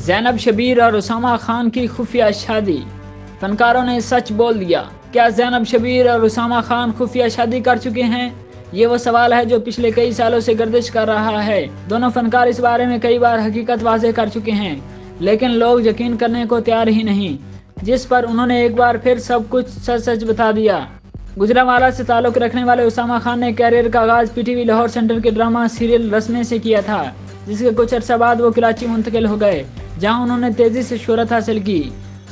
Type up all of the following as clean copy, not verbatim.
ज़ैनब शबीर और उसामा खान की खुफिया शादी, फनकारों ने सच बोल दिया। क्या ज़ैनब शबीर और उसामा खान खुफिया शादी कर चुके हैं? ये वो सवाल है जो पिछले कई सालों से गर्दिश कर रहा है। दोनों फनकार इस बारे में कई बार हकीकत वाज़ेह कर चुके हैं, लेकिन लोग यकीन करने को तैयार ही नहीं, जिस पर उन्होंने एक बार फिर सब कुछ सच सच बता दिया। गुजरांवाला से ताल्लुक़ रखने वाले उसामा खान ने कैरियर का आगाज़ पीटीवी लाहौर सेंटर के ड्रामा सीरियल रस्में से किया था, जिसके कुछ अर्सा बाद वो कराची मुंतकिल हो गए, जहां उन्होंने तेज़ी से शोहरत हासिल की।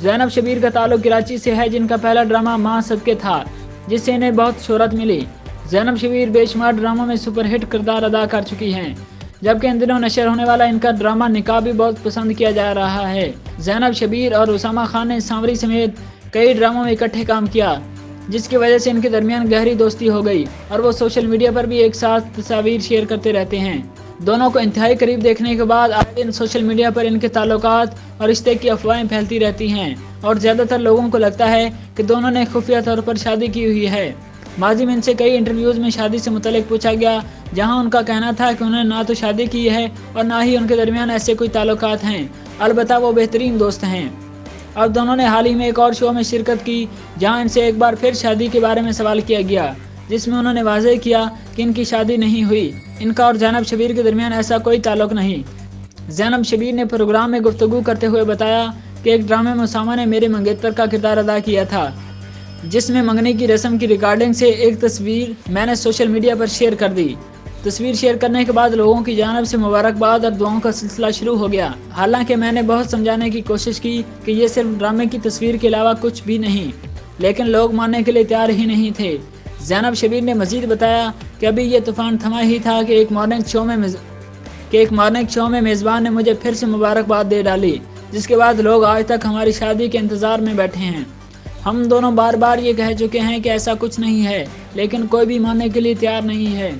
ज़ैनब शबीर का ताल्लुक़ कराची से है, जिनका पहला ड्रामा माँ सदके था, जिससे इन्हें बहुत शोहरत मिली। ज़ैनब शबीर बेशुमार ड्रामों में सुपरहिट किरदार अदा कर चुकी हैं, जबकि इन दिनों नशर होने वाला इनका ड्रामा निकाह भी बहुत पसंद किया जा रहा है। ज़ैनब शबीर और उसामा खान ने सांवरी समेत कई ड्रामों में इकट्ठे काम किया, जिसकी वजह से इनके दरमियान गहरी दोस्ती हो गई और वो सोशल मीडिया पर भी एक साथ तस्वीर शेयर करते रहते हैं। दोनों को इंतहाई करीब देखने के बाद आए दिन सोशल मीडिया पर इनके ताल्लुकात और रिश्ते की अफवाहें फैलती रहती हैं और ज़्यादातर लोगों को लगता है कि दोनों ने खुफिया तौर पर शादी की हुई है। माजी में इनसे कई इंटरव्यूज़ में शादी से मुतल्लिक पूछा गया, जहां उनका कहना था कि उन्होंने ना तो शादी की है और ना ही उनके दरमियान ऐसे कोई ताल्लुकात हैं, अलबत्ता वो बेहतरीन दोस्त हैं। अब दोनों ने हाल ही में एक और शो में शिरकत की, जहां इनसे एक बार फिर शादी के बारे में सवाल किया गया, जिसमें उन्होंने वाज़ेह किया कि इनकी शादी नहीं हुई। इनका और ज़ैनब शबीर के दरमियान ऐसा कोई ताल्लुक़ नहीं। ज़ैनब शबीर ने प्रोग्राम में गुफ्तगू करते हुए बताया कि एक ड्रामे में उसामा ने मेरे मंगेतर का किरदार अदा किया था, जिसमें मंगनी की रस्म की रिकॉर्डिंग से एक तस्वीर मैंने सोशल मीडिया पर शेयर कर दी। तस्वीर शेयर करने के बाद लोगों की जानिब से मुबारकबाद और दुआओं का सिलसिला शुरू हो गया। हालांकि मैंने बहुत समझाने की कोशिश की कि ये सिर्फ ड्रामे की तस्वीर के अलावा कुछ भी नहीं, लेकिन लोग मानने के लिए तैयार ही नहीं थे। ज़ैनब शबीर ने मजीद बताया कि अभी ये तूफ़ान थमा ही था कि एक मॉर्निंग शो में मेज़बान ने मुझे फिर से मुबारकबाद दे डाली, जिसके बाद लोग आज तक हमारी शादी के इंतज़ार में बैठे हैं। हम दोनों बार बार ये कह चुके हैं कि ऐसा कुछ नहीं है, लेकिन कोई भी मानने के लिए तैयार नहीं है।